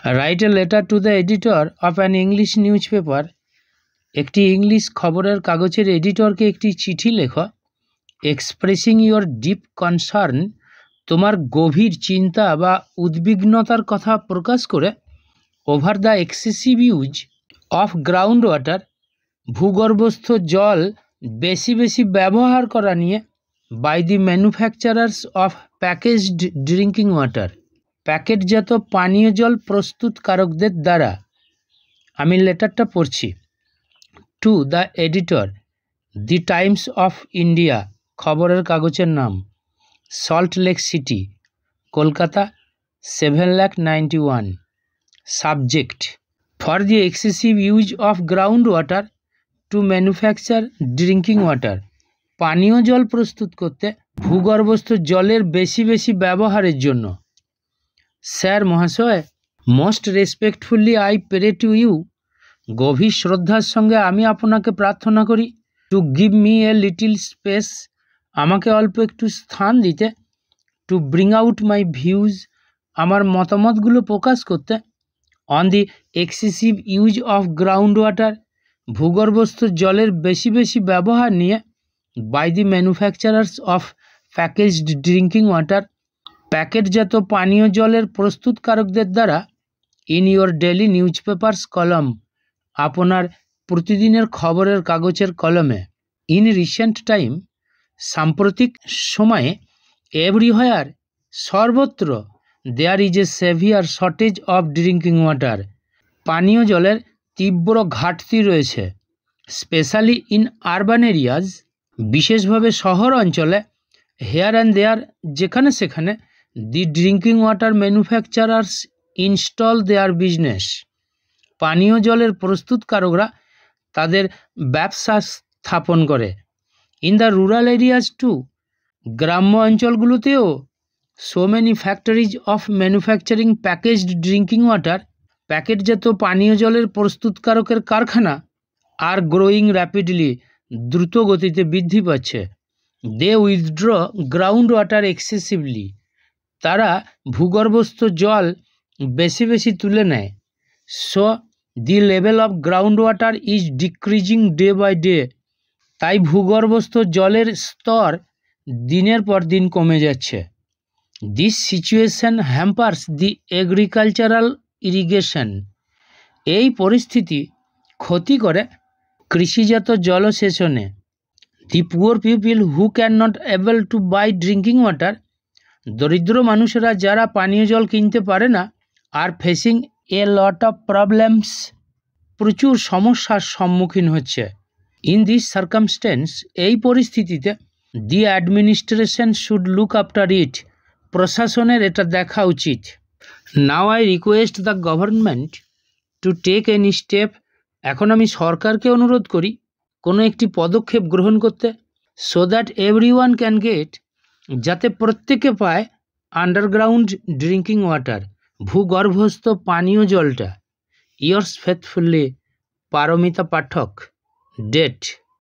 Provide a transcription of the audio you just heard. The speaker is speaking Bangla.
Write a letter to the editor of an English news paper. একটি ইংলিশ খবরের কাগজের এডিটরকে একটি চিঠি লেখো, এক্সপ্রেসিং ইউর ডিপ কনসার্ন, তোমার গভীর চিন্তা বা উদ্বিগ্নতার কথা প্রকাশ করে, over the excessive use of ground water, ভূগর্ভস্থ জল বেশি বেশি ব্যবহার করা নিয়ে, by the manufacturers of packaged drinking water, প্যাকেটজাত পানীয় জল প্রস্তুতকারকদের দ্বারা। আমি লেটারটা পড়ছি। To the editor, the Times of India, খবরের কাগজের নাম, Salt Lake City, Kolkata 7,91,000। Subject, for the excessive use of ground water to manufacture drinking water, পানীয় জল প্রস্তুত করতে ভূগর্ভস্থ জলের বেশি বেশি ব্যবহারের জন্য। স্যার মহাশয়, most respectfully I pray to you, গভীর শ্রদ্ধার সঙ্গে আমি আপনাকে প্রার্থনা করি, to give me a little space, আমাকে অল্প একটু স্থান দিতে, to bring out my views, আমার মতামতগুলো প্রকাশ করতে, on the excessive use of ground water, ভূগর্ভস্থ জলের বেশি বেশি ব্যবহার নিয়ে, by the manufacturers of packaged drinking water, প্যাকেটজাত পানীয় জলের প্রস্তুতকারকদের দ্বারা, in your daily newspapers column, আপনার প্রতিদিনের খবরের কাগজের কলমে, ইন রিসেন্ট টাইম, সাম্প্রতিক সময়ে, এভরিহোয়ার, সর্বত্র, there is a severe shortage of drinking water, পানীয় জলের তীব্র ঘাটতি রয়েছে, স্পেশালি ইন আরবান এরিয়াজ, বিশেষভাবে শহর অঞ্চলে, হেয়ার অ্যান্ড দেয়ার, যেখানে সেখানে, the drinking water manufacturers install their business, পানীয় জলের প্রস্তুতকারকরা তাদের ব্যবসা স্থাপন করে, in the rural areas too, গ্রাম্য অঞ্চলগুলোতেও, so many factories of manufacturing packaged drinking water, প্যাকেটজাত পানীয় জলের প্রস্তুতকারকের কারখানা, আর গ্রোয়িং র্যাপিডলি, দ্রুত গতিতে বৃদ্ধি পাচ্ছে, they withdraw ground water excessively, তারা ভূগর্ভস্থ জল বেশি বেশি তুলে নেয়, so the level of ground water is decreasing day by day, তাই ভূগর্ভস্থ জলের স্তর দিনের পর দিন কমে যাচ্ছে, this situation hampers the agricultural irrigation, এই পরিস্থিতি ক্ষতি করে কৃষিজাত জলসেচনে, the poor people who can not able to buy drinking water, দরিদ্র মানুষেরা যারা পানীয় জল কিনতে পারে না, are facing A lot of problems, প্রচুর সমস্যার সম্মুখীন হচ্ছে, ইন দিস সার্কামস্টেন্স, এই পরিস্থিতিতে, the administration should look after it, প্রশাসনের এটা দেখা উচিত। Now I request the government to take any step, এখন আমি সরকারকে অনুরোধ করি কোনো একটি পদক্ষেপ গ্রহণ করতে, so that everyone can get, যাতে প্রত্যেকে পায় আন্ডারগ্রাউন্ড ড্রিঙ্কিং ওয়াটার, ভূগর্ভস্থ পানীয় জলটা। ইয়োর্স ফেথফুলি, পারমিতা পাঠক। ডেট